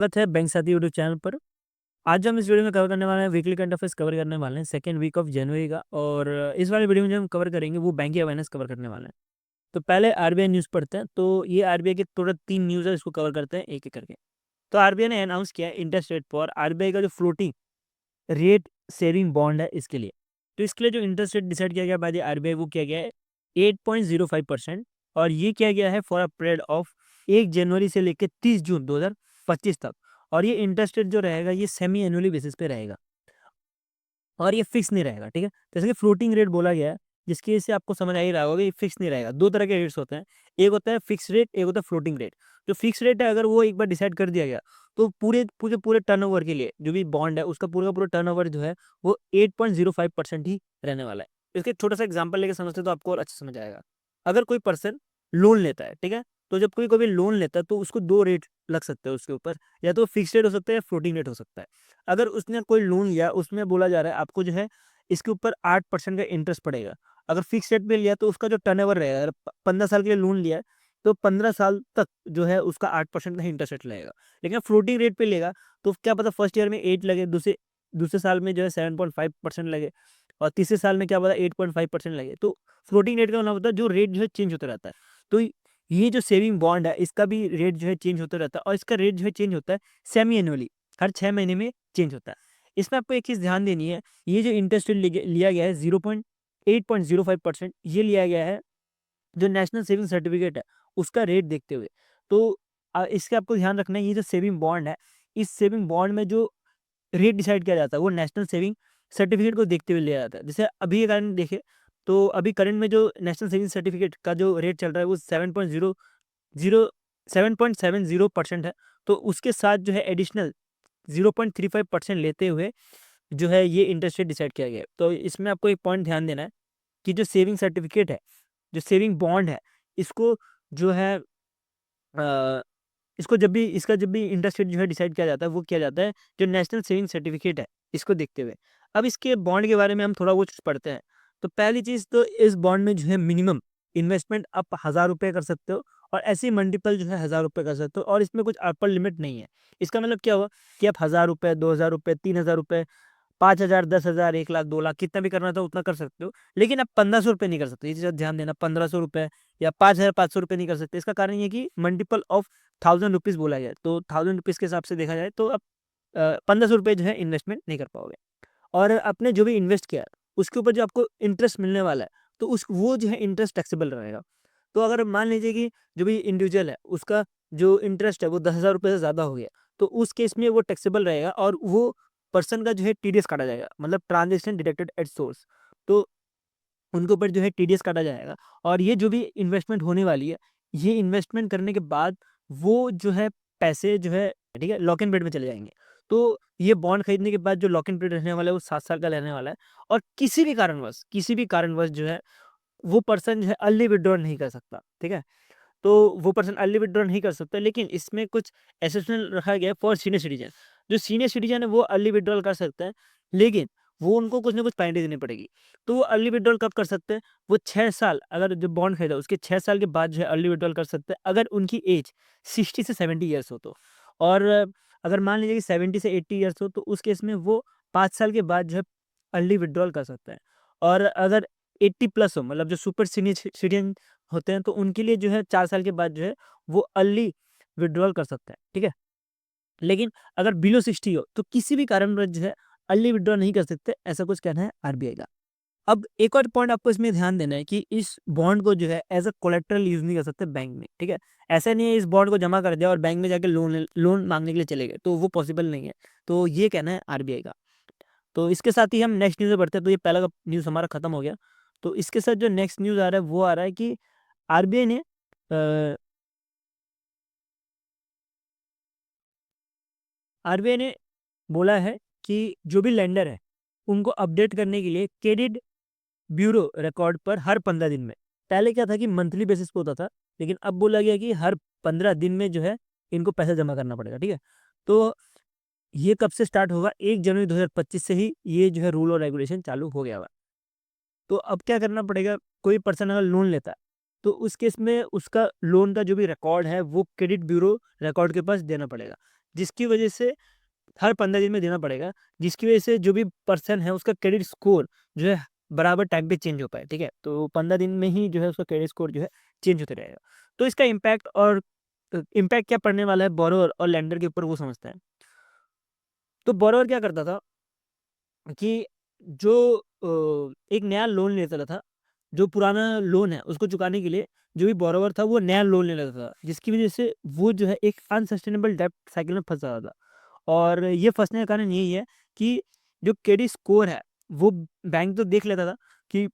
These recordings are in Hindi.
स्वागत है बैंक साथी यूट्यूब चैनल पर। आज हम इस वीडियो में कवर करने वाले हैं वीकली करंट अफेयर्स कवर करने वाले हैं सेकेंड वीक ऑफ जनवरी का। और इस वाले वीडियो में जो हम कवर करेंगे वो बैंकिंग अवेयरनेस कवर करने वाले हैं। तो पहले आरबीआई न्यूज़ पढ़ते हैं। तो ये आरबीआई के टोटल 3 न्यूज़ है, इसको कवर करते हैं एक एक करके। तो आरबीआई ने अनाउंस किया है इंटरेस्ट रेट फॉर आरबीआई का जो फ्लोटिंग रेट सेविंग बॉन्ड है इसके लिए। तो इसके लिए जो इंटरेस्ट रेट डिसाइड किया गया बाय द आरबीआई वो किया गया है 8.05%। और ये किया गया है फॉर अ पीरियड ऑफ 1 जनवरी से लेकर 30 जून 2025 तक। और ये इंटरेस्ट रेट जो रहेगा ये सेमी एनुअली बेसिस पे रहेगा और ये फिक्स नहीं रहेगा। ठीक है, जैसे कि फ्लोटिंग रेट बोला गया है, जिसकी वजह से आपको समझ आ ही रहा होगा कि ये फिक्स नहीं रहेगा। दो तरह के रेट्स होते हैं, एक होता है फिक्स रेट, एक होता है फ्लोटिंग रेट। जो फिक्स रेट है अगर वो एक बार डिसाइड कर दिया गया तो पूरे पूरे पूरे टर्नओवर के लिए जो भी बॉन्ड है उसका पूरा का पूरा टर्नओवर जो है वो 8.05% ही रहने वाला है। इसके छोटा सा एग्जाम्पल लेके समझते तो आपको और अच्छा समझ आएगा। अगर कोई पर्सन लोन लेता है, ठीक है, तो जब कोई कोई लोन लेता है तो उसको दो रेट लग सकते हैं उसके ऊपर, या तो फिक्स रेट हो सकता है या फ्लोटिंग रेट हो सकता है। अगर उसने कोई लोन लिया उसमें बोला जा रहा है आपको जो है इसके ऊपर 8% का इंटरेस्ट पड़ेगा। अगर फिक्स रेट पे लिया तो उसका जो टर्नओवर रहेगा, अगर 15 साल के लिए लोन लिया है तो 15 साल तक जो है उसका 8% का इंटरेस्ट रेट लगेगा। लेकिन फ्लोटिंग रेट पे लेगा तो क्या पता फर्स्ट ईयर में 8 लगे, दूसरे दूसरे साल में जो है 7.5% लगे, और तीसरे साल में क्या पता 8.5% लगे। तो फ्लोटिंग रेट का मतलब होता है जो रेट जो है चेंज होता रहता है। तो ये जो सेविंग बॉन्ड है इसका भी रेट जो है चेंज होता रहता है, और इसका रेट जो है चेंज होता है सेमी एनुअली, हर 6 महीने में चेंज होता है। इसमें आपको एक चीज़ ध्यान देनी है, ये जो इंटरेस्ट रेट लिया गया है 8.05%, ये लिया गया है जो नेशनल सेविंग सर्टिफिकेट है उसका रेट देखते हुए। तो इसका आपको ध्यान रखना है, ये जो सेविंग बॉन्ड है इस सेविंग बॉन्ड में जो रेट डिसाइड किया जाता है वो नेशनल सेविंग सर्टिफिकेट को देखते हुए लिया जाता है। जैसे अभी के कारण देखें तो अभी करंट में जो नेशनल सेविंग सर्टिफिकेट का जो रेट चल रहा है वो 7.70% है। तो उसके साथ जो है एडिशनल 0.35% लेते हुए जो है ये इंटरेस्ट रेट डिसाइड किया गया है। तो इसमें आपको एक पॉइंट ध्यान देना है कि जो सेविंग सर्टिफिकेट है, जो सेविंग बॉन्ड है, इसको जो है अ, इसको जब भी इंटरेस्ट रेट जो है डिसाइड किया जाता है वो किया जाता है जो नेशनल सेविंग सर्टिफिकेट है इसको देखते हुए। अब इसके बॉन्ड के बारे में हम थोड़ा बहुत पढ़ते हैं। तो पहली चीज़ तो इस बॉन्ड में जो है मिनिमम इन्वेस्टमेंट आप 1000 रुपये कर सकते हो, और ऐसे मल्टीपल जो है 1000 रुपये कर सकते हो, और इसमें कुछ अपर लिमिट नहीं है। इसका मतलब क्या हुआ कि आप 1000 रुपये, 2000 रुपये, 3000 रुपये, 5,000, 10,000, 1 लाख, 2 लाख कितना भी करना था उतना कर सकते हो। लेकिन आप 1500 रुपये नहीं कर सकते, ये चीज़ ध्यान देना। 1500 रुपये या 5,500 रुपये नहीं कर सकते। इसका कारण ये कि मल्टीपल ऑफ 1000 रुपीज़ बोला जाए, तो 1000 रुपीज़ के हिसाब से देखा जाए तो आप 1500 रुपये जो है इन्वेस्टमेंट नहीं कर पाओगे। और आपने जो भी इन्वेस्ट किया है उसके ऊपर जो आपको इंटरेस्ट मिलने वाला है तो उस वो जो है इंटरेस्ट टैक्सेबल रहेगा। तो अगर मान लीजिए कि जो भी इंडिविजुअल है उसका जो इंटरेस्ट है वो 10,000 रुपये से ज़्यादा हो गया तो उस केस में वो टैक्सेबल रहेगा, और वो पर्सन का जो है टीडीएस काटा जाएगा, मतलब ट्रांजेक्शन डिडक्टेड एट सोर्स। तो उनके ऊपर जो है टीडीएस काटा जाएगा। और ये जो भी इन्वेस्टमेंट होने वाली है, ये इन्वेस्टमेंट करने के बाद वो जो है पैसे जो है, ठीक है, लॉक इन पीरियड में चले जाएँगे। तो ये बॉन्ड खरीदने के बाद जो लॉक इन पीरियड रहने वाला है वो 7 साल का रहने वाला है, और किसी भी कारणवश जो है वो पर्सन जो है अर्ली विथड्रॉ नहीं कर सकता, ठीक है? तो वो पर्सन अर्ली विथड्रॉ नहीं कर सकता, लेकिन इसमें कुछ एक्सेप्शनल रखा गया है फॉर सीनियर सिटीजन। जो सीनियर सिटीजन है वो अर्ली विथड्रॉल कर सकते हैं, लेकिन वो उनको कुछ ना कुछ पेनल्टी देनी पड़ेगी। तो वो अर्ली विथड्रॉल कब कर सकते हैं? वो 6 साल, अगर जो बॉन्ड खरीदा उसके 6 साल के बाद जो है अर्ली विथड्रॉल कर सकते हैं, अगर उनकी एज 60 से 70 ईयर्स हो तो। और अगर मान लीजिए कि 70 से 80 ईयर्स हो तो उस केस में वो 5 साल के बाद जो है अर्ली विथड्रॉल कर सकते हैं। और अगर 80 प्लस हो, मतलब जो सुपर सीनियर सिटीजन होते हैं तो उनके लिए जो है 4 साल के बाद जो है वो अर्ली विथड्रॉल कर सकते हैं, ठीक है? लेकिन अगर बिलो 60 हो तो किसी भी कारणवश जो है अर्ली विथड्रॉ नहीं कर सकते, ऐसा कुछ कहना है आरबीआई का। अब एक और पॉइंट आपको इसमें ध्यान देना है कि इस बॉन्ड को जो है एज़ अ कोलेटरल यूज़ नहीं कर सकते बैंक में, ठीक है? ऐसा नहीं है इस बॉन्ड को जमा कर दिया और बैंक में जाके लोन माँगने के लिए चले गए, तो वो पॉसिबल नहीं है। तो ये कहना है आरबीआई का। तो इसके साथ ही हम नेक्स्ट न्यूज़ में बढ़ते हैं। तो ये पहला न्यूज़ हमारा खत्म हो गया। तो इसके साथ जो नेक्स्ट न्यूज़ आ रहा है वो आ रहा है कि आरबीआई ने अ, आरबीआई ने बोला है कि जो भी लेंडर है उनको अपडेट करने के लिए क्रेडिट ब्यूरो रिकॉर्ड पर हर 15 दिन में। पहले क्या था कि मंथली बेसिस पे होता था, लेकिन अब बोला गया कि हर 15 दिन में जो है इनको पैसा जमा करना पड़ेगा, ठीक है? तो ये कब से स्टार्ट होगा? 1 जनवरी 2025 से ही ये जो है रूल और रेगुलेशन चालू हो गया हुआ है। तो अब क्या करना पड़ेगा? कोई पर्सन अगर लोन लेता है तो उस केस में उसका लोन का जो भी रिकॉर्ड है वो क्रेडिट ब्यूरो रिकॉर्ड के पास देना पड़ेगा। जिसकी वजह से हर 15 दिन में देना पड़ेगा, जिसकी वजह से जो भी पर्सन है उसका क्रेडिट स्कोर जो है बराबर टाइम पे चेंज हो पाए, ठीक है? तो 15 दिन में ही जो है उसका क्रेडिट स्कोर जो है चेंज होते रहेगा। तो इसका इम्पैक्ट और इम्पैक्ट क्या पड़ने वाला है बोरोवर और लेंडर के ऊपर वो समझते हैं। तो बोरोवर क्या करता था कि जो एक नया लोन लेता था, जो पुराना लोन है उसको चुकाने के लिए जो भी बोरोवर था वो नया लोन ले लेता था, जिसकी वजह से वो जो है एक अनसस्टेनेबल डेब्ट साइकिल में फँस जाता था। और ये फँसने का कारण यही है कि जो क्रेडिट स्कोर है, वो बैंक तो देख लेता था कि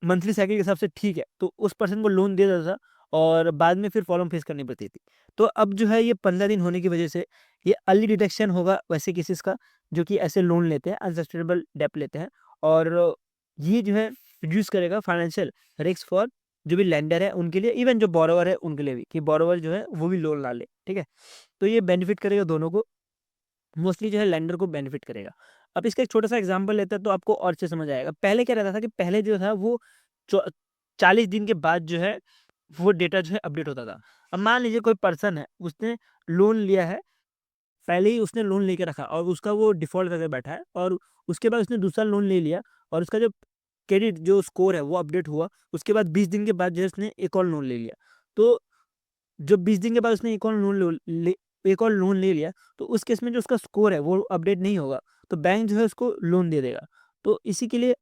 मंथली साइकिल के हिसाब से ठीक है, तो उस पर्सन को लोन दे देता था और बाद में फिर प्रॉब्लम फेस करनी पड़ती थी। तो अब जो है ये 15 दिन होने की वजह से ये अर्ली डिटेक्शन होगा वैसे केसेस का, जो कि ऐसे लोन लेते हैं, अनसस्टेनेबल डेब्ट लेते हैं, और ये जो है रिड्यूस करेगा फाइनेंशियल रिस्क फॉर जो भी लेंडर है उनके लिए, इवन जो बोरोवर है उनके लिए भी, कि बोरोवर जो है वो भी लोन ना ले, ठीक है? तो ये बेनिफिट करेगा दोनों को, मोस्टली जो है लेंडर को बेनिफिट करेगा। अब इसका एक छोटा-सा एग्ज़ाम्पल लेते हैं तो आपको और अच्छे से समझ आएगा। पहले क्या रहता था कि पहले जो था वो चौ 40 दिन के बाद जो है वो डेटा जो है अपडेट होता था। अब मान लीजिए कोई पर्सन है, उसने लोन लिया है, पहले ही उसने लोन लेके रखा और उसका वो डिफ़ॉल्ट करके बैठा है, और उसके बाद उसने दूसरा लोन ले लिया और उसका जो क्रेडिट जो स्कोर है वो अपडेट हुआ। उसके बाद 20 दिन के बाद जो है उसने एक और लोन ले लिया। तो जो 20 दिन के बाद उसने एक और लोन ले लिया, तो उस केस में जो उसका स्कोर है वो अपडेट नहीं होगा, तो बैंक जो है उसको लोन दे देगा। तो इसी के लिए,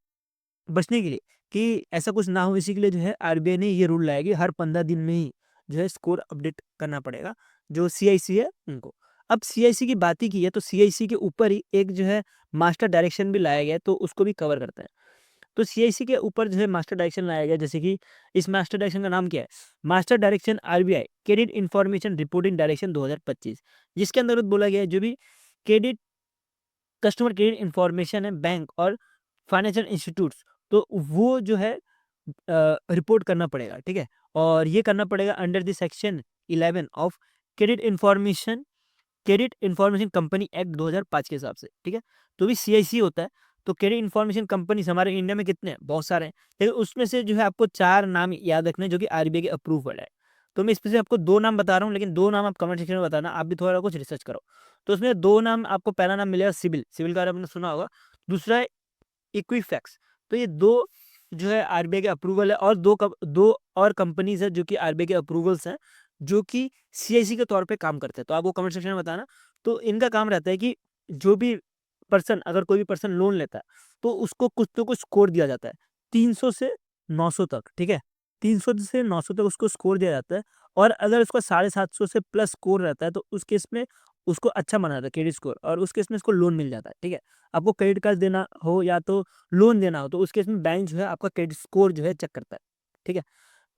बचने के लिए कि ऐसा कुछ ना हो, इसी के लिए जो है आरबीआई ने ये रूल लाया कि हर 15 दिन में ही जो है स्कोर अपडेट करना पड़ेगा, जो सीआईसी है उनको। अब सीआईसी की बात ही की है, तो सीआईसी के ऊपर ही एक जो है मास्टर डायरेक्शन भी लाया गया है, तो उसको भी कवर करता है। तो सीआईसी के ऊपर जो है मास्टर डायरेक्शन लाया गया, जैसे कि इस मास्टर डायरेक्शन का नाम क्या है? Master direction RBI credit information reporting direction 2025, जिसके अंतर्गत बोला गया है जो भी क्रेडिट कस्टमर क्रेडिट इन्फॉर्मेशन है बैंक और फाइनेंशियल इंस्टीट्यूट्स, तो वो जो है रिपोर्ट करना पड़ेगा, ठीक है? और ये करना पड़ेगा under the section 11 of credit information company act 2005 के हिसाब से, ठीक है? तो भी सीआईसी होता है। तो क्रेडिट इन्फॉर्मेशन कंपनीज़ हमारे इंडिया में कितने हैं? बहुत सारे हैं। लेकिन उसमें से जो है आपको 4 नाम याद रखने हैं जो कि आरबीआई के अप्रूव्ड है। तो मैं इसमें से आपको 2 नाम बता रहा हूँ, लेकिन 2 नाम आप कमेंट सेक्शन में बताना, आप भी थोड़ा कुछ रिसर्च करो। तो उसमें 2 नाम आपको, पहला नाम मिलेगा सिबिल, सिबिल के बारे में आपने सुना होगा। दूसरा है इक्विफैक्स। तो ये 2 जो है आरबीआई के अप्रूवल है, और 2 और कंपनीज़ हैं जो कि आरबीआई के अप्रूवल्स हैं, जो कि सीआईसी के तौर पे काम करते हैं। तो आप वो कमेंट सेक्शन में बताना। तो इनका काम रहता है कि जो भी पर्सन, अगर कोई भी पर्सन लोन लेता है, तो उसको कुछ तो कुछ स्कोर दिया जाता है, 300 से 900 तक, ठीक है? 300 से 900 तक उसको स्कोर दिया जाता है, और अगर उसका 750 से प्लस स्कोर रहता है, तो उस केस में उसको अच्छा माना जाता है क्रेडिट स्कोर, और उस केस में उसको लोन मिल जाता है, ठीक है? आपको क्रेडिट कार्ड देना हो या तो लोन देना हो, तो उस केस में बैंक जो है आपका क्रेडिट स्कोर जो है चेक करता है, ठीक है?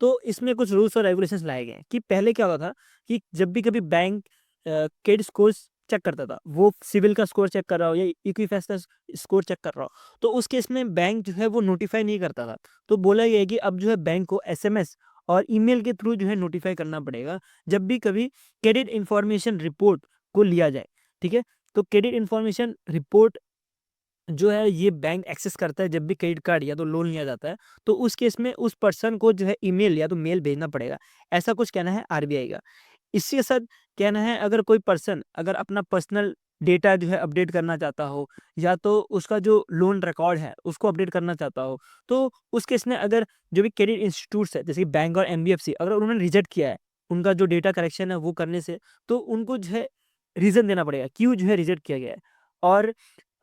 तो इसमें कुछ रूल्स और रेगुलेशंस लाए गए हैं कि पहले क्या होता था कि जब भी कभी बैंक क्रेडिट स्कोर्स चेक करता था, वो सिविल का स्कोर चेक कर रहा हो या इक्विफैक्स का स्कोर चेक कर रहा हो, तो उस केस में बैंक जो है वो नोटिफाई नहीं करता था। तो बोला गया है कि अब जो है बैंक को एसएमएस और ईमेल के थ्रू जो है नोटिफाई करना पड़ेगा, जब भी कभी क्रेडिट इन्फॉर्मेशन रिपोर्ट को लिया जाए, ठीक है? तो क्रेडिट इन्फॉर्मेशन रिपोर्ट जो है ये बैंक एक्सेस करता है जब भी क्रेडिट कार्ड या तो लोन लिया जाता है, तो उस केस में उस पर्सन को जो है ईमेल या तो मेल भेजना पड़ेगा। ऐसा कुछ कहना है आरबीआई का। इसी के साथ कहना है, अगर कोई पर्सन अगर अपना पर्सनल डेटा जो है अपडेट करना चाहता हो, या तो उसका जो लोन रिकॉर्ड है उसको अपडेट करना चाहता हो, तो उस केस में अगर जो भी क्रेडिट इंस्टीट्यूट्स है जैसे कि बैंक और एनबीएफसी, अगर उन्होंने रिजेक्ट किया है उनका जो डेटा करेक्शन है वो करने से, तो उनको जो है रीज़न देना पड़ेगा, क्यों जो है रिजेक्ट किया गया है। और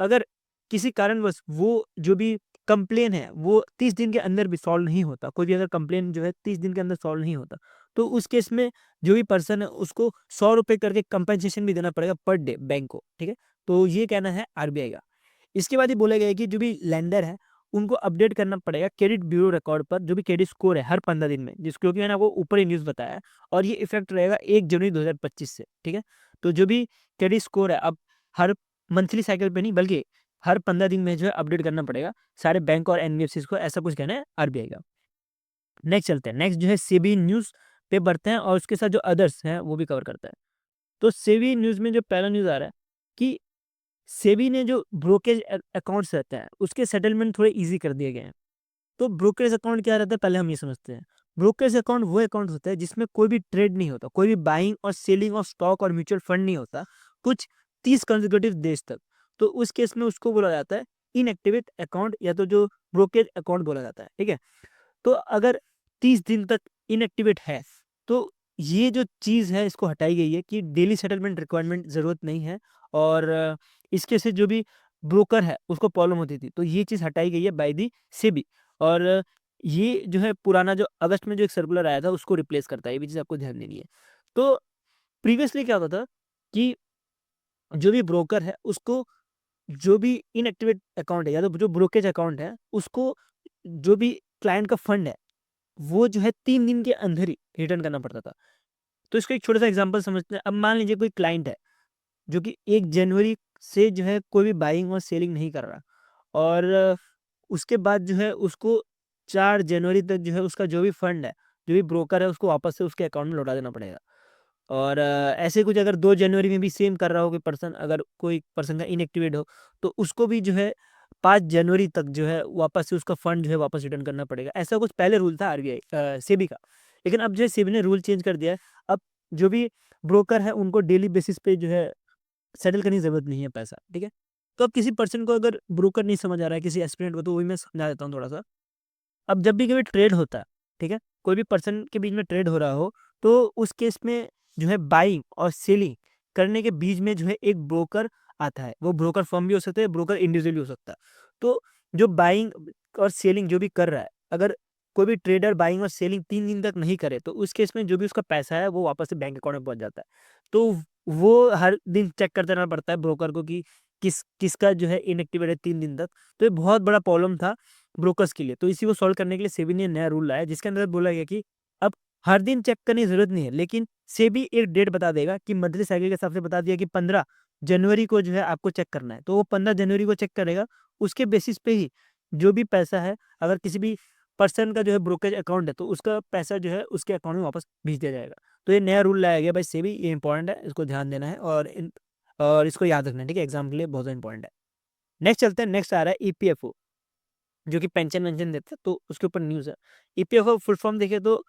अगर किसी कारणवश वो जो भी कंप्लेन है वो 30 दिन के अंदर भी सॉल्व नहीं होता, कोई भी अगर कंप्लेन जो है 30 दिन के अंदर सॉल्व नहीं होता, तो उस केस में जो भी पर्सन है उसको ₹100 करके कंपनसेशन भी देना पड़ेगा पर डे बैंक को, ठीक है? तो ये कहना है आरबीआई का। इसके बाद ये बोला गया है कि जो भी लेंडर है उनको अपडेट करना पड़ेगा क्रेडिट ब्यूरो रिकॉर्ड पर जो भी क्रेडिट स्कोर है हर 15 दिन में, जिस क्योंकि मैंने आपको ऊपर ही न्यूज़ बताया है, और ये इफेक्ट रहेगा 1 जनवरी 2025 से, ठीक है? तो जो भी क्रेडिट स्कोर है अब हर मंथली साइकिल पे नहीं, बल्कि हर 15 दिन में जो है अपडेट करना पड़ेगा सारे बैंक और एनबीएफसीज़ को, ऐसा कुछ कहना है आरबीआई का। नेक्स्ट चलते हैं, नेक्स्ट जो है सेबी न्यूज़ पे बढ़ते हैं, और उसके साथ जो अदर्स हैं वो भी कवर करता है। तो सेबी न्यूज़ में जो पहला न्यूज़ आ रहा है कि सेबी ने जो ब्रोकेज अकाउंट्स रहते हैं उसके सेटलमेंट थोड़े ईज़ी कर दिए गए हैं। तो ब्रोकरेज अकाउंट क्या रहता है पहले हम ये समझते हैं। ब्रोकरेज अकाउंट वो अकाउंट होता है जिसमें कोई भी ट्रेड नहीं होता, कोई भी बाइंग और सेलिंग ऑफ स्टॉक और म्यूचुअल फंड नहीं होता, कुछ 30 कंसेक्यूटिव डेज तक, तो उस केस में उसको बोला जाता है इनएक्टिवेट अकाउंट या तो जो ब्रोकेज अकाउंट बोला जाता है, ठीक है। तो अगर 30 दिन तक इनएक्टिवेट है, तो ये जो चीज़ है इसको हटाई गई है कि डेली सेटलमेंट रिक्वायरमेंट ज़रूरत नहीं है और इसके से जो भी ब्रोकर है उसको प्रॉब्लम होती थी, तो ये चीज़ हटाई गई है बाय दी सेबी। और ये जो है पुराना जो अगस्त में जो एक सर्कुलर आया था उसको रिप्लेस करता है, ये भी चीज़ आपको ध्यान देनी है। तो प्रीवियसली क्या होता था कि जो भी ब्रोकर है उसको जो भी इनएक्टिवेट अकाउंट है या तो जो ब्रोकेज अकाउंट है उसको जो भी क्लाइंट का फंड है वो जो है 3 दिन के अंदर ही रिटर्न करना पड़ता था। तो इसका एक छोटा-सा एग्ज़ाम्पल समझते हैं। अब मान लीजिए कोई क्लाइंट है, जो कि 1 जनवरी से जो है कोई भी बाइंग और सेलिंग नहीं कर रहा और उसके बाद जो है उसको 4 जनवरी तक जो है उसका जो भी फंड है, जो भी ब्रोकर है उसको वापस से उसके अकाउंट में लौटा देना पड़ेगा। और ऐसे कुछ अगर 2 जनवरी में भी सेम कर रहा हो कोई पर्सन, अगर कोई पर्सन का इनएक्टिवेट हो, तो उसको भी जो है 5 जनवरी तक जो है वापस से उसका फंड जो है वापस रिटर्न करना पड़ेगा। ऐसा कुछ पहले रूल था आरबीआई सेबी का। लेकिन अब जो है सेबी ने रूल चेंज कर दिया है। अब जो भी ब्रोकर है उनको डेली बेसिस पे जो है सेटल करने की ज़रूरत नहीं है पैसा, ठीक है? तो अब किसी पर्सन को अगर ब्रोकर नहीं समझ आ रहा है, किसी एस्पिरेंट को, तो वही मैं समझा देता हूँ थोड़ा-सा। अब जब भी कभी ट्रेड होता है, ठीक है? कोई भी पर्सन के बीच में ट्रेड हो रहा हो, तो उस केस में जो है बाइंग और सेलिंग करने के बीच में जो है एक ब्रोकर आता है। वो ब्रोकर फर्म भी हो सकता है, ब्रोकर इंडिविजुअल भी हो सकता है। तो जो बाइंग और सेलिंग जो भी कर रहा है, अगर कोई भी ट्रेडर बाइंग और सेलिंग 3 दिन तक नहीं करे, तो उस केस में जो भी उसका पैसा है, वो वापस से बैंक अकाउंट में पहुँच जाता है। तो वो हर दिन चेक करते रहना पड़ता है ब्रोकर को कि किसका जो है इनएक्टिवेट है 3 दिन तक। तो ये बहुत बड़ा प्रॉब्लम था ब्रोकर्स के लिए। तो इसी को सॉल्व करने के लिए सेबी ने नया रूल लाया जिसके अंदर बोला गया कि अब हर दिन चेक करने की ज़रूरत नहीं है, लेकिन सेबी एक डेट बता देगा कि मंथली साइकिल के हिसाब से बता दिया कि 15 जनवरी को जो है आपको चेक करना है। तो वो 15 जनवरी को चेक करेगा, उसके बेसिस पे ही जो भी पैसा है, अगर किसी भी पर्सन का जो है ब्रोकरेज अकाउंट है, तो उसका पैसा जो है उसके अकाउंट में वापस भेज दिया जाएगा। तो ये नया रूल लाया गया भाई सेबी, ये इंपॉर्टेंट है, इसको ध्यान देना है और इसको याद रखना है, ठीक है? एग्ज़ाम के लिए बहुत ज़्यादा इंपॉर्टेंट है। नेक्स्ट चलते हैं, नेक्स्ट आ रहा है ईपीएफओ। जो कि पेंशन-वेंशन देता है, तो उसके ऊपर न्यूज़ है। ईपीएफओ फुल फॉर्म देखें तो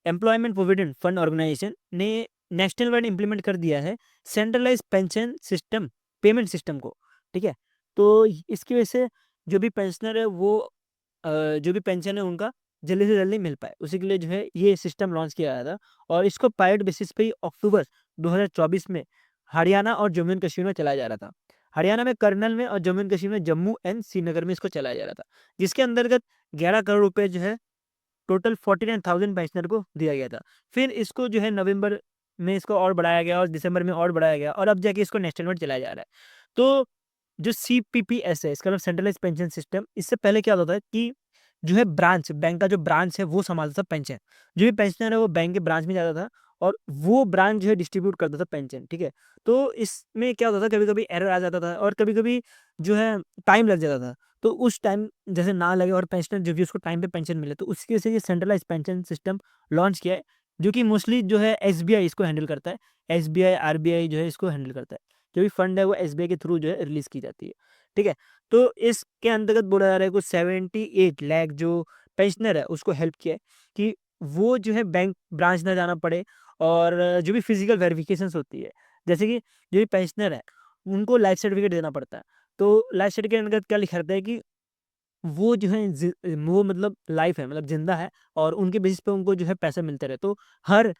एम्प्लॉयमेंट प्रोविडेंट फंड ऑर्गेनाइजेशन ने नेशनल वाइड इम्प्लीमेंट कर दिया है centralised pension system, payment system को, ठीक है? तो इसकी वजह से जो भी पेंशनर है वो जो भी पेंशन है उनका जल्दी से जल्दी मिल पाए, उसी के लिए जो है ये सिस्टम लॉन्च किया गया था और इसको पायलट बेसिस पे ही अक्टूबर 2024 में हरियाणा और जम्मू एंड कश्मीर में चलाया जा रहा था। हरियाणा में कर्नल में और जम्मू एंड कश्मीर में जम्मू एंड श्रीनगर में इसको चलाया जा रहा था, जिसके अंतर्गत 11 करोड़ रुपए जो है टोटल 49,000 पेंशनर को दिया गया था। फिर इसको जो है नवंबर में इसको और बढ़ाया गया और दिसंबर में और बढ़ाया गया और अब जाके इसको नेशनल वाइड चलाया जा रहा है। तो जो सीपीपीएस है, इसका मतलब सेंट्रलाइज्ड पेंशन सिस्टम, इससे पहले क्या होता था कि जो है ब्रांच, बैंक का जो ब्रांच है वो सँभालता था पेंशन। जो भी पेंशनर है वो बैंक के ब्रांच में जाता था और वो ब्रांच जो है डिस्ट्रीब्यूट करता था पेंशन, ठीक है? तो इसमें क्या होता था, कभी-कभी एरर आ जाता था और कभी-कभी जो है टाइम लग जाता था। तो उस टाइम जैसे ना लगे और पेंशनर जो भी उसको टाइम पे पेंशन मिले, तो उसकी वजह से ये सेंट्रलाइज्ड पेंशन सिस्टम लॉन्च किया है, जो कि मोस्टली जो है एसबीआई इसको हैंडल करता है। एसबीआई, आरबीआई जो है इसको हैंडल करता है। जो भी फंड है वो एसबीआई के थ्रू जो है रिलीज़ की जाती है, ठीक है? तो इसके अंतर्गत बोला जा रहा है कुछ 78 लाख जो पेंशनर है उसको हेल्प किया है कि वो जो है बैंक ब्रांच ना जाना पड़े और जो भी फिज़िकल वेरिफ़िकेशंस होती है, जैसे कि जो भी पेंशनर है, उनको लाइफ सर्टिफ़िकेट देना पड़ता है। तो लाइफ सर्टिफ़िकेट के अंतर्गत क्या लिखा रहता है कि वो जो है वो मतलब लाइफ है, मतलब ज़िंदा है और उनके बेसिस पे उनको जो है पैसे मिलते रहे। तो हर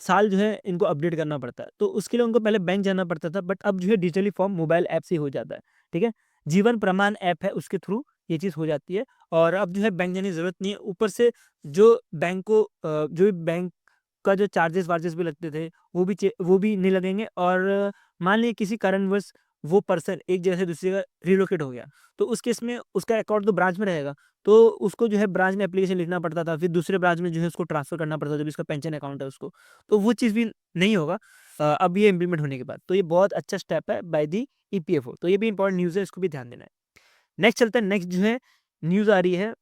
साल जो है इनको अपडेट करना पड़ता है। तो उसके लिए उनको पहले बैंक जाना पड़ता था, बट अब जो है डिजिटली फॉर्म मोबाइल ऐप से ही हो जाता है, ठीक है? जीवन प्रमाण ऐप है उसके थ्रू ये चीज़ हो जाती है और अब जो है बैंक जाने की ज़रूरत नहीं है। ऊपर से जो बैंक को जो भी बैंक का जो चार्जेस-वार्जेस भी लगते थे, वो भी नहीं लगेंगे और मान लीजिए किसी कारणवश वो पर्सन एक जगह से दूसरी जगह रिलोकेट हो गया, तो उस केस में उसका अकाउंट तो ब्रांच में रहेगा, तो उसको जो है ब्रांच में एप्लीकेशन लिखना पड़ता था, फिर दूसरे ब्रांच में जो है उसको ट्रांसफ़र करना पड़ता था, जो भी इसका पेंशन अकाउंट है उसको। तो वो चीज़ भी नहीं होगा अब ये इम्प्लीमेंट होने के बाद। तो ये बहुत अच्छा स्टेप है बाय दी ईपीएफओ। तो ये भी इम्पोर्टेंट न्यूज़ है, इसको भी ध्यान देना है। नेक्स्ट चलते हैं, नेक्स्ट जो है न्यूज़ आ रही है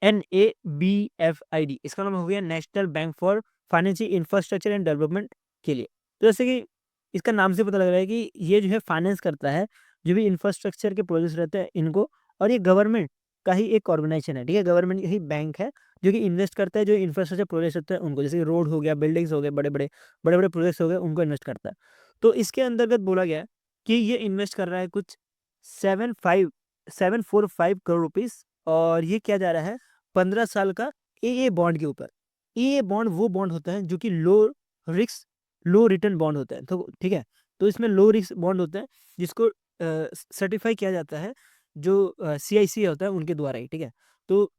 एनएबीएफआईडी, इसका नाम हो गया national bank for financial infrastructure and development के लिए। तो जैसे कि इसका नाम से पता लग रहा है कि ये जो है फाइनेंस करता है, जो भी इंफ्रास्ट्रक्चर के प्रोजेक्ट्स रहते हैं इनको और ये गवर्नमेंट का ही एक ऑर्गेनाइजेशन है, ठीक है? गवर्नमेंट का ही बैंक है, जो कि इन्वेस्ट करता है जो इंफ्रास्ट्रक्चर प्रोजेक्ट्स होते हैं उनको, जैसे रोड हो गया, बिल्डिंग्स हो गए, बड़े-बड़े प्रोजेक्ट्स हो गए, उनको इन्वेस्ट करता है। तो इसके अंतर्गत बोला गया है कि ये इन्वेस्ट कर रहा है कुछ 745 करोड़ रुपीस, और ये किया जा रहा है 15 साल का एए बॉन्ड के ऊपर। एए बॉन्ड वो बॉन्ड होता है जो कि रिस्क लो रिटर्न बॉन्ड होता है, तो ठीक है। तो इसमें लो रिस्क बॉन्ड होता है जिसको सर्टिफाई किया जाता है जो सीआईसी होता है उनके द्वारा ही, ठीक है। तो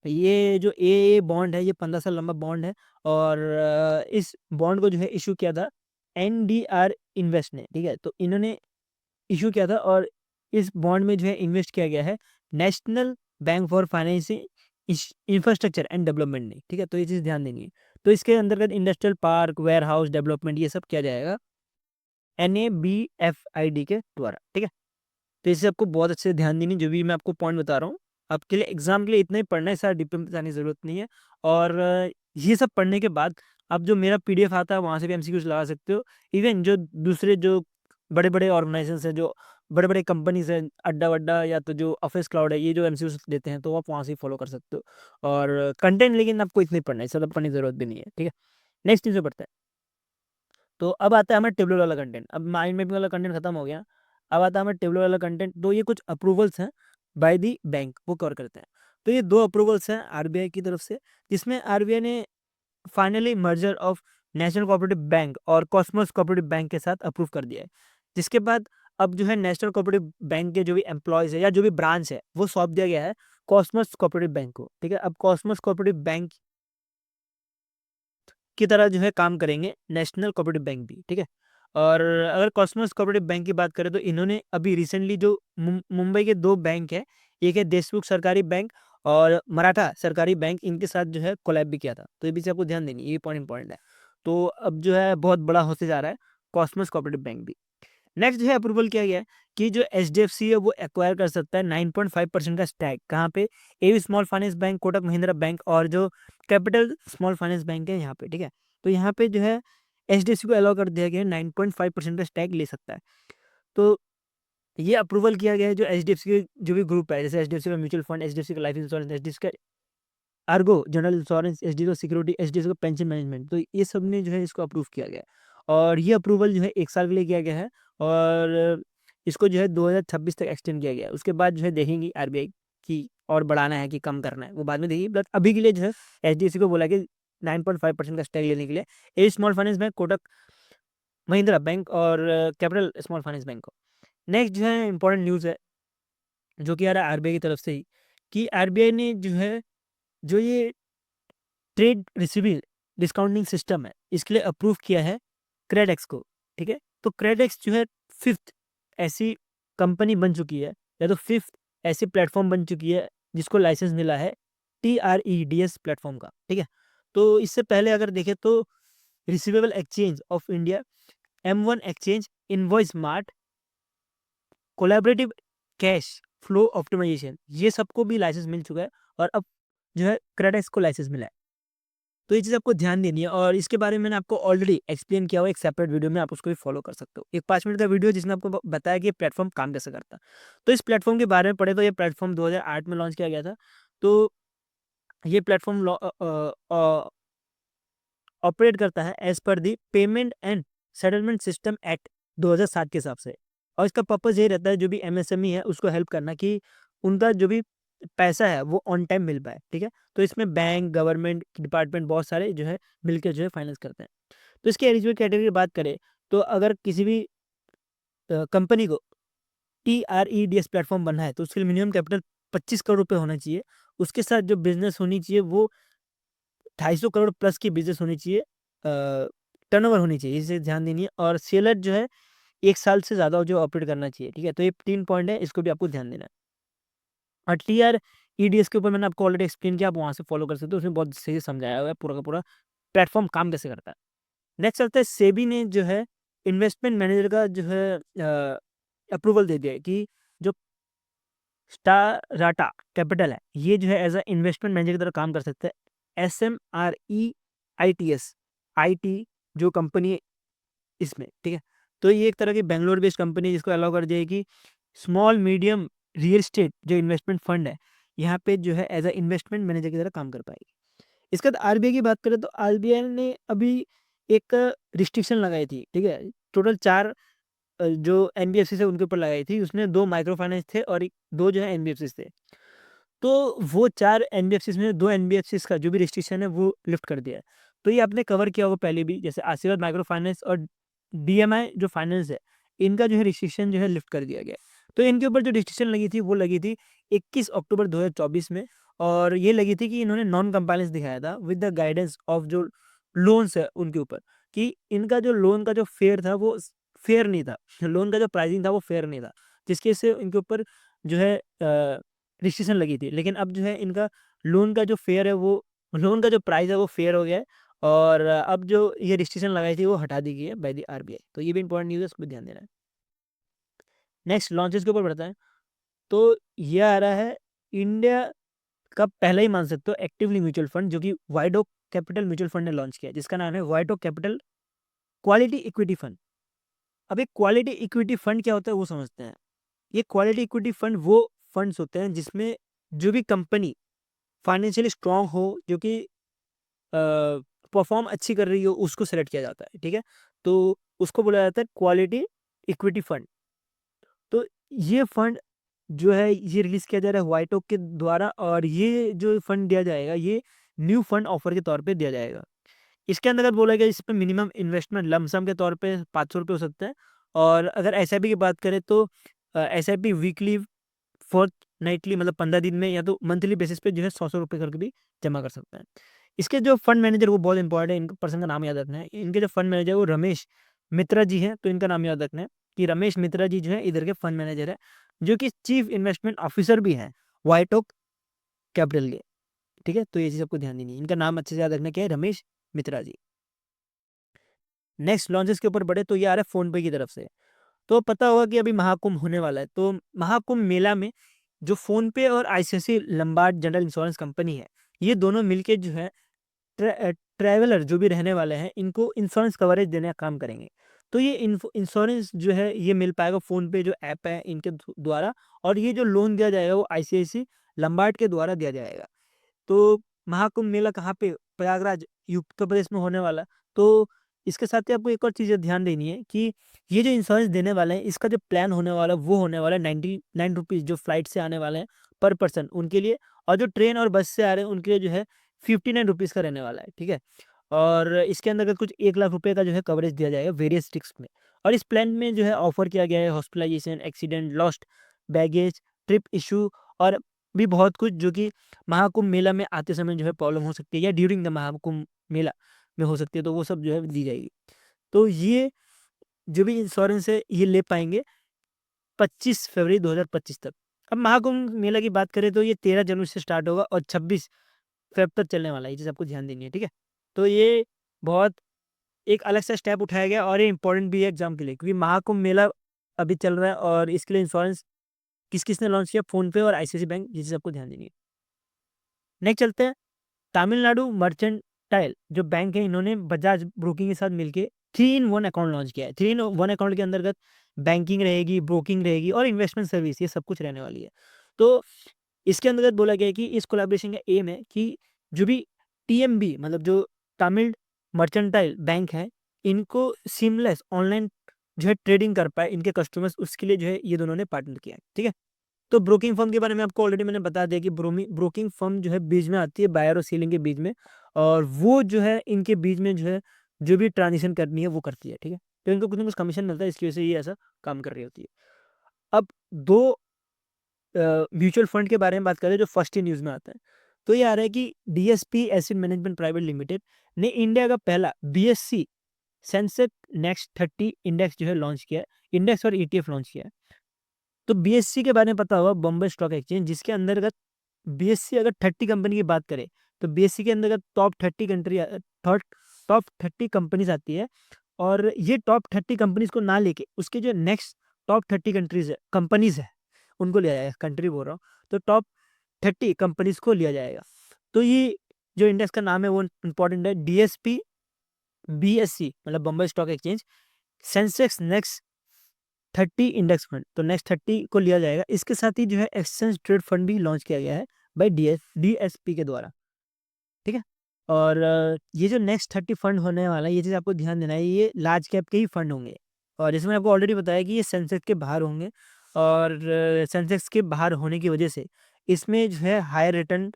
ये जो एए बॉन्ड है ये 15 साल लंबा बॉन्ड है, और इस बॉन्ड को जो है इशू किया था एनडीआर इन्वेस्ट ने, ठीक है। तो इन्होंने इश्यू किया था, और इस बॉन्ड में जो है इन्वेस्ट किया गया है national bank for financing infrastructure and development ने, ठीक है। तो ये चीज़ ध्यान देनी है। तो इसके अंतर्गत industrial park, warehouse development, ये सब किया जाएगा NABFID के द्वारा, ठीक है। तो इसे आपको बहुत अच्छे से ध्यान देनी, जो भी मैं आपको पॉइंट बता रहा हूँ आपके लिए एग्जाम के लिए इतना ही पढ़ना है, सारा डीप में बताने की जरूरत नहीं है। और ये सब पढ़ने के बाद आप जो मेरा पीडीएफ आता है वहाँ से भी एमसीक्यूज लगा सकते हो। इवन जो दूसरे जो बड़े बड़े ऑर्गेनाइजेशन हैं, जो बड़े बड़े कंपनीज हैं, अड्डा वड्डा या तो जो ऑफिस क्लाउड है, ये जो एमसीक्यूज देते हैं तो आप वहाँ से फॉलो कर सकते हो। और कंटेंट लेकिन आपको इतने पढ़ना है, ज़्यादा पढ़ने की जरूरत भी नहीं है, ठीक है। नेक्स्ट चीज़ पढ़ता है। तो अब आता है हमारा टेबलर वाला कंटेंट। अब माइंड मैपिंग वाला कंटेंट खत्म हो गया, अब आता है हमारा टेबलर वाला कंटेंट। तो ये कुछ अप्रूवल्स हैं बाय दी बैंक, वो कवर करते हैं। तो ये 2 अप्रूवल्स हैं आरबीआई की तरफ से, जिसमें आरबीआई ने finally merger of national cooperative bank और कॉस्मोस कोऑपरेटिव बैंक के साथ अप्रूव कर दिया है। जिसके बाद अब जो है नेशनल कोऑपरेटिव बैंक के जो भी एम्प्लॉयज़ है या जो भी ब्रांच है वो सौंप दिया गया है कॉस्मोस कोऑपरेटिव बैंक को, ठीक है। अब कॉस्मोस कोऑपरेटिव बैंक की तरह जो है काम करेंगे नेशनल कोऑपरेटिव बैंक भी, ठीक है। और अगर कॉस्मोस कोऑपरेटिव बैंक की बात करें तो इन्होंने अभी रिसेंटली जो मुंबई के 2 बैंक है, एक है देशमुख सरकारी बैंक और मराठा सरकारी बैंक, इनके साथ जो है कोलैब भी किया था। तो ये भी चीज़ आपको ध्यान देनी है, ये पॉइंट इंपॉर्टेंट है। तो अब जो है बहुत बड़ा होते जा रहा है कॉस्मोस कोऑपरेटिव बैंक भी। नेक्स्ट जो है अप्रूवल किया गया है कि जो एचडीएफसी है वो एक्वायर कर सकता है 9.5% का स्टैक, कहाँ पे, AU small finance bank, Kotak Mahindra bank और जो कैपिटल स्मॉल फाइनेंस बैंक है यहाँ पे, ठीक है। तो यहाँ पे जो है एचडीएफसी को अलाउ कर दिया गया है 9.5% का स्टैक ले सकता है। तो ये अप्रूवल किया गया है जो एचडीएफसी के जो भी ग्रुप है, जैसे एचडीएफसी का म्यूचुअल फंड, एचडीएफसी का लाइफ इंश्योरेंस, एचडीएफसी का आर्गो जनरल इंश्योरेंस, एचडीएफसी का सिक्योरिटी, एचडीएफसी का पेंशन मैनेजमेंट, तो ये सब ने जो है इसको अप्रूव किया गया है। और ये अप्रूवल जो है 1 साल के लिए किया गया है, और इसको जो है 2026 तक एक्सटेंड किया गया है। उसके बाद जो है देखेंगी आरबीआई कि और बढ़ाना है कि कम करना है, वो बाद में देखेगी। बट अभी के लिए जो है एचडीएफसी को बोला कि 9.5% का स्टैक लेने के लिए a small finance bank, Kotak Mahindra bank और कैपिटल स्मॉल फाइनेंस बैंक को। नेक्स्ट जो है इंपॉर्टेंट न्यूज़ है जो कि आ रहा है आरबीआई की तरफ से ही, कि आरबीआई ने जो है जो ये ट्रेड रिसीवेबल डिस्काउंटिंग सिस्टम है, इसके लिए अप्रूव किया है क्रेडेक्स को, ठीक है। तो क्रेडेक्स जो है 5th ऐसी कंपनी बन चुकी है, या तो 5th ऐसी प्लेटफॉर्म बन चुकी है जिसको लाइसेंस मिला है TREDS प्लेटफॉर्म का, ठीक है। तो इससे पहले अगर देखें तो receivable exchange of India, M1 exchange, invoice mart, collaborative cash flow optimisation, ये सबको भी लाइसेंस मिल चुका है, और अब जो है क्रेडेक्स को लाइसेंस मिला है। तो ये चीज़ आपको ध्यान देनी है, और इसके बारे में मैंने आपको ऑलरेडी एक्सप्लेन किया हुआ एक सेपरेट वीडियो में, आप उसको भी फॉलो कर सकते हो। एक 5 मिनट का वीडियो है जिसमें आपको बताया कि ये प्लेटफॉर्म काम कैसे करता है। तो इस प्लेटफॉर्म के बारे में पढ़े तो ये प्लेटफॉर्म 2008 में लॉन्च किया गया था। तो ये प्लेटफॉर्म ऑपरेट करता है as per the payment and settlement system act 2007 के हिसाब से, और इसका पर्पज़ ये रहता है जो भी एमएसएमई है उसको हेल्प करना कि उनका जो भी पैसा है वो ऑन टाइम मिल पाए, ठीक है। तो इसमें बैंक, गवर्नमेंट डिपार्टमेंट बहुत सारे जो है मिलकर जो है फाइनेंस करते हैं। तो इसके एलिजिबल कैटेगरी की बात करें तो अगर किसी भी कंपनी को TREDS प्लेटफॉर्म बनना है तो उसके लिए मिनिमम कैपिटल 25 करोड़ रुपए होना चाहिए। उसके साथ जो बिजनेस होनी चाहिए वो 250 करोड़ प्लस की बिज़नेस होनी चाहिए, टर्नओवर होनी चाहिए, इसे ध्यान देनी है। और सेलर जो है 1 साल से ज़्यादा जो ऑपरेट करना चाहिए, ठीक है? तो ये 3 पॉइंट है, इसको भी आपको ध्यान देना है। और TREDS के ऊपर मैंने आपको ऑलरेडी एक्सप्लेन किया, आप वहाँ से फॉलो कर सकते हो, उसमें बहुत सही से समझाया हुआ है पूरा का पूरा प्लेटफ़ॉर्म काम कैसे करता है। नेक्स्ट चलते हैं, सेबी ने जो है इन्वेस्टमेंट मैनेजर का जो है अप्रूवल दे दिया है कि जो स्टाराटा कैपिटल है, ये जो है एज़ अ इन्वेस्टमेंट मैनेजर की तरह काम कर सकता है। SMREITS IT जो कंपनी है इसमें, ठीक है? तो ये एक तरह की बैंगलोर बेस्ड कंपनी है जिसको अलाउ कर दिया है कि स्मॉल मीडियम रियल एस्टेट जो इन्वेस्टमेंट फंड है, यहाँ पे जो है एज अ इन्वेस्टमेंट मैनेजर की तरह काम कर पाएगी। इसके बाद आरबीआई की बात करें तो आरबीआई ने अभी एक रिस्ट्रिक्शन लगाई थी, ठीक है। टोटल 4 जो एनबीएफसी है उनके ऊपर लगाई थी। उसमें 2 माइक्रो फाइनेंस थे और 2 जो है एनबीएफसी थे। तो वो 4 एनबीएफसीज़ में 2 एनबीएफसीज़ का जो भी रिस्ट्रिक्शन है वो लिफ्ट कर दिया है। तो ये आपने कवर किया होगा पहले भी, जैसे आशीर्वाद माइक्रो फाइनेंस और डीएमआई जो फाइनेंस है, इनका जो है रिस्ट्रिक्शन जो है लिफ्ट कर दिया गया है। तो इनके ऊपर जो रिस्ट्रिक्शन लगी थी वो लगी थी 21 अक्टूबर 2024 में, और ये लगी थी कि इन्होंने नॉन कंप्लायंस दिखाया था विद द गाइडेंस ऑफ जो लोन्स है उनके ऊपर, कि इनका जो लोन का जो फेयर था वो फेयर नहीं था। लोन का जो प्राइसिंग था वो फेयर नहीं था, जिसकी वजह से इनके ऊपर जो है रिस्ट्रिक्शन लगी थी। लेकिन अब जो है इनका लोन का जो फेयर है वो लोन का जो प्राइस है वो फेयर हो गया है, और अब जो ये रिस्ट्रिक्शन लगाई थी वो हटा दी गई है बाय द आरबीआई। तो ये भी इंपॉर्टेंट न्यूज़ है, इस पे ध्यान देना है। नेक्स्ट लॉन्चेस के ऊपर बढ़ते हैं। तो ये आ रहा है इंडिया का पहला ही मान सकते हो एक्टिवली म्यूचुअल फंड, जो कि White Oak Capital mutual fund ने लॉन्च किया है, जिसका नाम है White Oak Capital quality equity fund. अब एक क्वालिटी इक्विटी फंड क्या होता है वो समझते हैं। ये क्वालिटी इक्विटी फंड वो फंड्स होते हैं जिसमें जो भी कंपनी फाइनेंशियली स्ट्रांग हो, जो कि परफॉर्म अच्छी कर रही हो, उसको सेलेक्ट किया जाता है, ठीक है। तो उसको बोला जाता है क्वालिटी इक्विटी फंड। तो ये फंड जो है ये रिलीज किया जा रहा है व्हाइट ओक के द्वारा, और ये जो फंड दिया जाएगा ये न्यू फंड ऑफर के तौर पे दिया जाएगा। इसके अंतर्गत बोला गया इसमें मिनिमम इन्वेस्टमेंट लमसम के तौर पे 500 रुपये हो सकता है, और अगर एसआईपी की बात करें तो एसआईपी वीकली फोर्टनाइटली मतलब 15 दिन में या तो मंथली बेसिस पे जो है 100 रुपये करके भी जमा कर सकते हैं। इसके जो फंड मैनेजर वो बहुत इंपॉर्टेंट है, इनका पर्सन का नाम याद रखना है। इनके जो फंड मैनेजर वो रमेश मित्रा जी हैं, तो इनका नाम याद रखना है कि रमेश मित्रा जी जो है इधर के फंड मैनेजर है, जो कि चीफ इन्वेस्टमेंट ऑफिसर भी हैं व्हाइट ओक कैपिटल के, ठीक है। तो ये चीज़ आपको ध्यान देनी है, इनका नाम अच्छे से याद रखना क्या है, रमेश मित्रा जी। नेक्स्ट लॉन्चेस के ऊपर बढ़े तो ये आ रहा है फोन पे की तरफ से। तो पता होगा कि अभी महाकुंभ होने वाला है, तो महाकुंभ मेला में जो फोन पे और ICICI Lombard general insurance company है, ये दोनों मिलके जो है ट्रैवलर जो भी रहने वाले हैं इनको इंश्योरेंस कवरेज देने का काम करेंगे। तो ये इंश्योरेंस जो है ये मिल पाएगा फ़ोन पे जो ऐप है इनके द्वारा, और ये जो लोन दिया जाएगा वो आईसीआईसी लंबार्ड के द्वारा दिया जाएगा। तो महाकुंभ मेला कहाँ पे, प्रयागराज उत्तर प्रदेश में होने वाला है। तो इसके साथ ही आपको एक और चीज़ ध्यान देनी है कि ये जो इंश्योरेंस देने वाले हैं इसका जो प्लान होने वाला है वो होने वाला है 99 रुपीज़, जो फ्लाइट से आने वाले हैं पर पर्सन उनके लिए, और जो ट्रेन और बस से आ रहे हैं उनके लिए जो है 59 रुपीज़ का रहने वाला है, ठीक है। और इसके अंतर्गत कुछ 1 लाख रुपए का जो है कवरेज दिया जाएगा वेरियस रिस्क में। और इस प्लान में जो है ऑफर किया गया है hospitalisation, accident, lost baggage, trip issue, और भी बहुत कुछ जो कि महाकुंभ मेला में आते समय जो है प्रॉब्लम हो सकती है या ड्यूरिंग द महाकुंभ मेला में हो सकती है, तो वो सब जो है दी जाएगी। तो ये जो भी इंश्योरेंस है ये ले पाएंगे 25 फरवरी 2025 तक। अब महाकुंभ मेला की बात करें तो ये 13 जनवरी से स्टार्ट होगा और 26 फेब तक चलने वाला है, ये चीज़ आपको ध्यान देनी है, ठीक है। तो ये बहुत एक अलग सा स्टेप उठाया गया, और ये इंपॉर्टेंट भी है एग्जाम के लिए, क्योंकि महाकुंभ मेला अभी चल रहा है और इसके लिए इंश्योरेंस किस किसने लॉन्च किया, फोन पे और आईसीआईसी बैंक, ये चीज़ आपको ध्यान देनी है। नेक्स्ट चलते हैं, तमिलनाडु मर्चेंटाइल जो बैंक है इन्होंने बजाज ब्रोकिंग के साथ मिलके 3 in 1 अकाउंट लॉन्च किया है। 3 in 1 अकाउंट के अंतर्गत बैंकिंग रहेगी, ब्रोकिंग रहेगी और इन्वेस्टमेंट सर्विस, ये सब कुछ रहने वाली है। तो इसके अंतर्गत बोला गया है कि इस कोलैबोरेशन का एम है कि जो भी टीएमबी मतलब जो तमिल मर्चेंटाइल बैंक है, इनको सीमलेस ऑनलाइन जो है ट्रेडिंग कर पाए इनके कस्टमर्स, उसके लिए जो है ये दोनों ने पार्टनर किया है, ठीक है। तो ब्रोकिंग फर्म के बारे में आपको ऑलरेडी मैंने बता दिया कि ब्रोकिंग फर्म जो है बीच में आती है बायर और सेलिंग के बीच में, और वो जो है इनके बीच में जो है जो भी ट्रांजेक्शन करनी है वो करती है, ठीक है। तो इनको कुछ ना कुछ कमीशन मिलता है, इसकी वजह से ये ऐसा काम कर रही होती है। अब दो म्यूचुअल फंड के बारे में बात करें जो फर्स्ट ही न्यूज़ में आता है, तो ये आ रहा है कि DSP asset management private limited ने इंडिया का पहला बीएससी सेंसेक्स नेक्स्ट 30 इंडेक्स जो है लॉन्च किया है, इंडेक्स और ईटीएफ लॉन्च किया है। तो बीएससी के बारे में पता होगा, बॉम्बे स्टॉक एक्सचेंज, जिसके अंतर्गत बीएससी अगर 30 कंपनी की बात करें तो बीएससी के अंतर्गत टॉप 30 कंपनीज आती है, और ये टॉप 30 कंपनीज को ना लेके उसके जो नेक्स्ट टॉप 30 कंपनीज है उनको लिया जाएगा, कंट्री बोल रहा हूँ, तो टॉप 30 कंपनीज को लिया जाएगा। तो ये जो इंडेक्स का नाम है वो इंपॉर्टेंट है, डीएसपी बीएससी मतलब Bombay stock exchange Sensex next 30 index fund, तो नेक्स्ट 30 को लिया जाएगा। इसके साथ ही जो है एक्सचेंज ट्रेड फंड भी लॉन्च किया गया है बाय डीएसपी के द्वारा, ठीक है। और ये जो नेक्स्ट 30 फंड होने वाला है, ये चीज़ आपको ध्यान देना है, ये लार्ज कैप के ही फंड होंगे। और इसमें आपको ऑलरेडी बताया कि ये सेंसेक्स के बाहर होंगे, और सेंसेक्स के बाहर होने की वजह से इसमें जो है हायर रिटर्न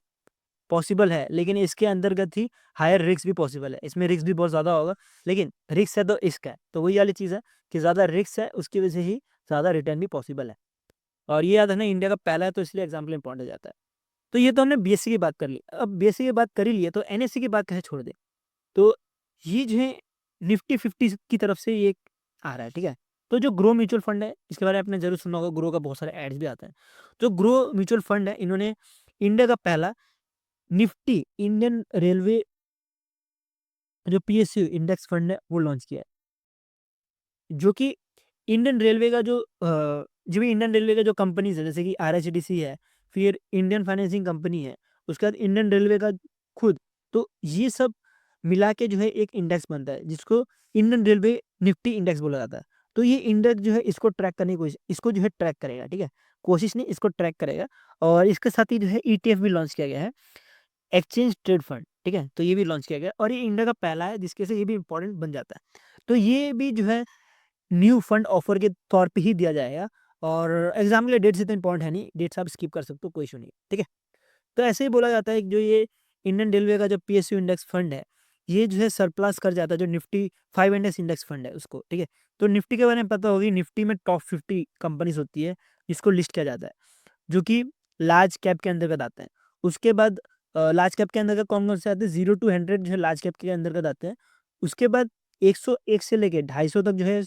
पॉसिबल है, लेकिन इसके अंतर्गत ही हायर रिस्क भी पॉसिबल है। इसमें रिस्क भी बहुत ज़्यादा होगा, लेकिन रिस्क है तो इश्क है, तो वही वाली चीज़ है कि ज़्यादा रिस्क है, उसकी वजह से ही ज़्यादा रिटर्न भी पॉसिबल है। और ये याद रखना, इंडिया का पहला है तो इसलिए एग्जाम्पल इंपॉर्टेंट हो जाता है। तो ये तो हमने बीएससी की बात कर ली। अब बीएससी की बात कर ही ली है तो एनएससी की बात कैसे छोड़ दें। तो ये जो है निफ्टी 50 की तरफ से ये आ रहा है, ठीक है। तो जो ग्रो म्यूचुअल फंड है, इसके बारे में आपने जरूर सुना होगा, ग्रो का बहुत सारे एड्स भी आते हैं। जो ग्रो म्यूचुअल फंड है, इन्होंने इंडिया का पहला निफ्टी इंडियन रेलवे जो पीएसयू इंडेक्स फंड है वो लॉन्च किया है, जो कि इंडियन रेलवे का जो भी इंडियन रेलवे का जो कंपनीज है, जैसे कि आरएचडीसी है, फिर इंडियन फाइनेंसिंग कंपनी है, उसके बाद इंडियन रेलवे का खुद, तो ये सब मिला के जो है एक इंडेक्स बनता है, जिसको इंडियन रेलवे निफ्टी इंडेक्स बोला जाता है। तो ये इंडेक्स जो है इसको ट्रैक करने की कोशिश, इसको जो है ट्रैक करेगा, ठीक है, कोशिश नहीं, इसको ट्रैक करेगा। और इसके साथ ही जो है ईटीएफ भी लॉन्च किया गया है, एक्सचेंज ट्रेड फंड, ठीक है। तो ये भी लॉन्च किया गया और ये इंडिया का पहला है, जिसके से ये भी इंपॉर्टेंट बन जाता है। तो ये भी जो है न्यू फंड ऑफर के तौर पे ही दिया जाएगा। और एग्जाम के लिए डेट से तो इंपॉर्टेंट है नहीं, डेट्स आप स्किप कर सकते हो, कोई इशू नहीं, ठीक है। तो ऐसे ही बोला जाता है कि जो ये इंडियन रेलवे का जो पीएसयू इंडेक्स फंड है, ये जो है सरप्लस कर जाता है जो निफ्टी 500 इंडेक्स फंड है उसको, ठीक है। तो निफ्टी के बारे में पता होगी, निफ्टी में टॉप 50 कंपनीज होती है जिसको लिस्ट किया जाता है, जो कि लार्ज कैप के अंतर्गत आते हैं। उसके बाद लार्ज कैप के अंतर्गत कौन कौन से आते हैं, 0 to 100 जो है लार्ज कैप के अंतर्गत आते हैं। उसके बाद 101 से लेके 250 तक जो है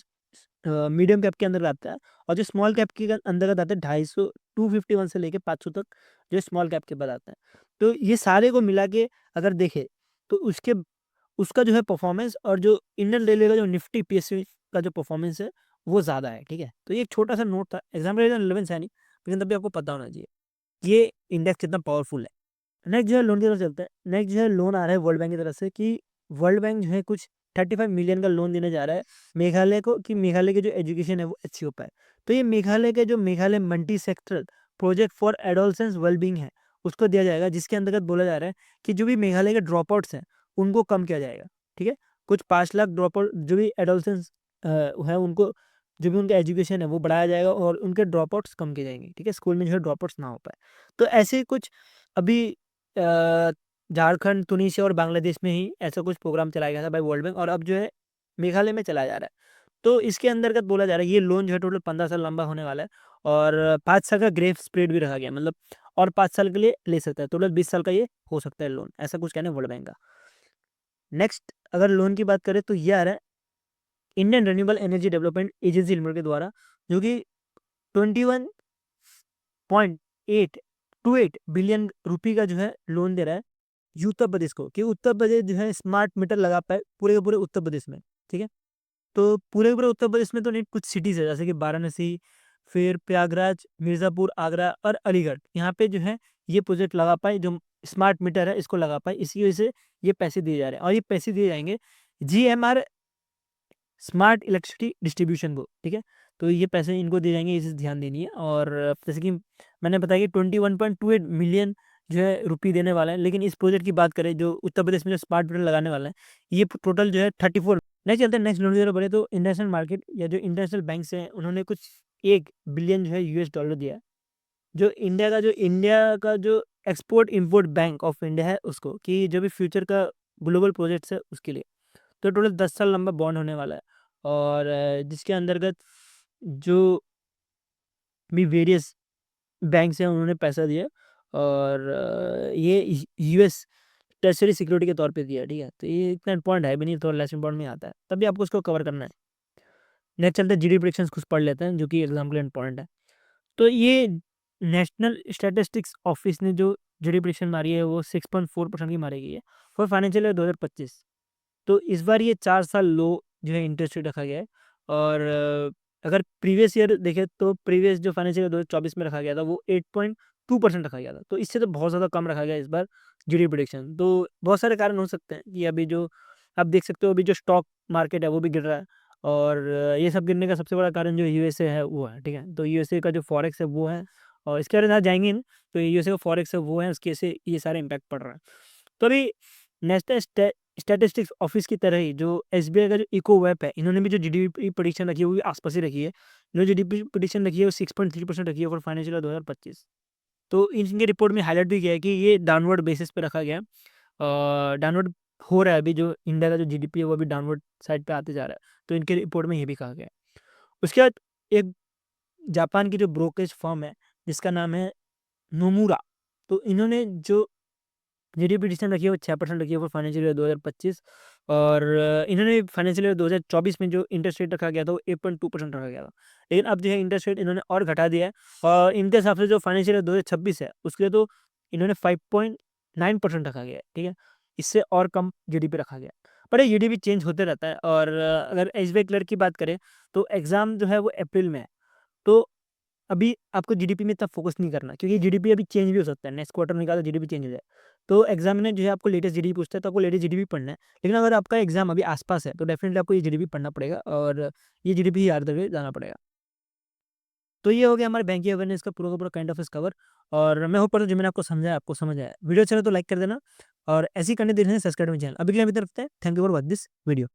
मीडियम कैप के अंदर आता है। और जो स्मॉल कैप के अंतर्गत आते हैं 250 251 से लेके 500 तक, जो स्मॉल कैप के बाद आता है। तो ये सारे को मिला के अगर देखें तो उसका जो है परफॉर्मेंस और जो इंडियन रेलवे का जो निफ्टी पीएसयू का जो परफॉर्मेंस है वो ज़्यादा है, ठीक है। तो ये एक छोटा सा नोट था, एग्जाम का रिलेवेंस है नहीं, लेकिन तभी आपको पता होना चाहिए ये इंडेक्स कितना पावरफुल है। नेक्स्ट जो है लोन की तरफ चलते हैं। नेक्स्ट जो है लोन आ रहा है वर्ल्ड बैंक की तरफ से, कि वर्ल्ड बैंक जो है कुछ 35 मिलियन का लोन देने जा रहा है मेघालय को, कि मेघालय की जो एजुकेशन है वो अच्छी हो पाए। तो ये मेघालय के जो Meghalaya multi sectoral project for adolescence wellbeing है, उसको दिया जाएगा, जिसके अंतर्गत बोला जा रहा है कि जो भी मेघालय के ड्रॉप आउट्स हैं उनको कम किया जाएगा, ठीक है। कुछ 5 लाख ड्रॉप आउट जो भी एडोलसेंस है उनको, जो भी उनका एजुकेशन है वो बढ़ाया जाएगा और उनके ड्रॉप आउट्स कम किए जाएंगे, ठीक है, स्कूल में जो है ड्रॉप आउट्स ना हो पाए। तो ऐसे कुछ अभी झारखंड, तुनिसिया और बांग्लादेश में ही ऐसा कुछ प्रोग्राम चलाया गया था बाय वर्ल्ड बैंक, और अब जो है मेघालय में चलाया जा रहा है। तो इसके अंतर्गत बोला जा रहा है ये लोन जो है टोटल 15 साल लंबा होने वाला है, और 5 साल का ग्रेस पीरियड भी रखा गया, मतलब और 5 साल के लिए ले सकता है, टोटल 20 साल का ये हो सकता है लोन, ऐसा कुछ कहना है वर्ल्ड बैंक का। नेक्स्ट अगर लोन की बात करें तो ये आ रहा है Indian renewable energy development agency limited के द्वारा, जो कि 21.828 बिलियन रुपये का जो है लोन दे रहा है उत्तर प्रदेश को, कि उत्तर प्रदेश जो है स्मार्ट मीटर लगा पाए पूरे के पूरे उत्तर प्रदेश में, ठीक है। तो पूरे के पूरे उत्तर प्रदेश में तो नहीं, कुछ सिटीज़ है जैसे कि वाराणसी, फिर प्रयागराज, मिर्ज़ापुर, आगरा और अलीगढ़, यहाँ पे जो है ये प्रोजेक्ट लगा पाए, जो स्मार्ट मीटर है इसको लगा पाए, इसी वजह से ये पैसे दिए जा रहे हैं। और ये पैसे दिए जाएंगे जीएमआर स्मार्ट इलेक्ट्रिसिटी डिस्ट्रीब्यूशन को, ठीक है। तो ये पैसे इनको दिए जाएंगे, इसे ध्यान देनी है। और जैसे कि मैंने बताया कि 21.28 मिलियन जो है रुपये देने वाला है, लेकिन इस प्रोजेक्ट की बात करें जो उत्तर प्रदेश में जो स्मार्ट मीटर लगाने वाला है, ये टोटल जो है 34। नेक्स्ट चलते हैं, नेक्स्ट लोन की तरफ बढ़े तो इंटरनेशनल मार्केट या जो इंटरनेशनल बैंक हैं उन्होंने कुछ 1 बिलियन जो है यूएस डॉलर दिया है, जो इंडिया का जो export import bank of India है उसको, कि जो भी फ्यूचर का ग्लोबल प्रोजेक्ट्स है उसके लिए। तो टोटल 10 साल लंबा बॉन्ड होने वाला है, और जिसके अंतर्गत जो भी वेरियस बैंक्स हैं उन्होंने पैसा दिया, और ये यूएस ट्रेजरी सिक्योरिटी के तौर पे दिया, ठीक है। तो ये इतना इंपॉर्टेंट है भी नहीं, थोड़ा लेस इंपॉर्टेंट में आता है, तभी आपको उसको कवर करना है। नेक्स्ट चलते हैं जीडी प्रेडिक्शंस कुछ पढ़ लेते हैं, जो कि एग्जाम के लिए इंपॉर्टेंट है। तो ये नेशनल स्टैटिस्टिक्स ऑफिस ने जो जीडी प्रेडिक्शन मारी है वो 6.4% की मारी गई है फॉर फाइनेंशियल ईयर 2025। तो इस बार ये 4 साल लो जो है इंटरेस्ट रेट रखा गया है। और अगर प्रीवियस ईयर देखें तो प्रीवियस जो फाइनेंशियल ईयर 2024 में रखा गया था वो 8.2% रखा गया था, तो इससे तो बहुत ज़्यादा कम रखा गया इस बार जीडी प्रेडिक्शन। तो बहुत सारे कारण हो सकते हैं कि अभी जो आप देख सकते हो, अभी जो स्टॉक मार्केट है वो भी गिर रहा है, और ये सब गिरने का सबसे बड़ा कारण जो यूएसए है वो है, ठीक है। तो यूएसए का जो फॉरेक्स है वो है, और इसके बारे में ज़्यादा जाएँगे नहीं, तो यूएसए का फॉरेक्स है वो है, उसके से ये सारा इम्पैक्ट पड़ रहा है। तो अभी नेशनल स्टैटिस्टिक्स ऑफिस की तरह ही जो एसबीआई का जो इको वेब है, इन्होंने भी जो जीडीपी प्रेडिक्शन रखी है वो भी आसपास ही रखी है। इन्होंने जीडीपी प्रेडिक्शन रखी है वो 6.3% रखी है फॉर फाइनेंशियल ईयर 2025। तो इनके रिपोर्ट में हाईलाइट भी किया है कि ये डाउनवर्ड बेसिस पे रखा गया है। डाउनवर्ड हो रहा है, अभी जो इंडिया का जो जीडीपी है वो अभी डाउनवर्ड साइड पे आते जा रहा है, तो इनके रिपोर्ट में ये भी कहा गया है। उसके बाद एक जापान की जो ब्रोकरेज फर्म है जिसका नाम है नोमुरा, तो इन्होंने जो जीडीपी प्रेडिक्शन रखी है वो 6% रखी है फॉर फाइनेंशियल ईयर 2025। और इन्होंने फाइनेंशियल ईयर 2024 में जो इंटरेस्ट रेट रखा गया था वो 8.2% रखा गया था, लेकिन अब जो है इंटरेस्ट रेट इन्होंने और घटा दिया है। और इनके हिसाब से जो फाइनेंशियल ईयर 2026 है उसके लिए तो इन्होंने 5.9% रखा गया है, ठीक है, इससे और कम जीडीपी रखा गया है। पर ये जीडीपी चेंज होते रहता है। और अगर एसबीआई क्लर्क की बात करें तो एग्जाम जो है वो अप्रैल में है, तो अभी आपको जीडीपी में इतना फोकस नहीं करना, क्योंकि जीडीपी अभी चेंज भी हो सकता है, नेक्स्ट क्वार्टर में निकाला जीडीपी चेंज हो जाए। तो एग्जामिनर जो है आपको लेटेस्ट जीडीपी पूछता है, तो आपको लेटेस्ट जीडीपी पढ़ना है। लेकिन अगर आपका एग्जाम अभी आसपास है तो डेफिनेटली आपको ये जीडीपी पढ़ना पड़ेगा और ये जीडीपी ही याद करके जाना पड़ेगा। तो ये हो गया हमारे बैंकिंग अवेयरनेस का पूरा काइंड ऑफ कवर। और मैं होप करता हूँ जो मैंने आपको समझाया आपको समझ आया। वीडियो अच्छा लगे तो लाइक कर देना और ऐसी कंटेंट देखने सब्सक्राइब चैनल। अभी के लिए अभी तरफ है, thank you for watch this video.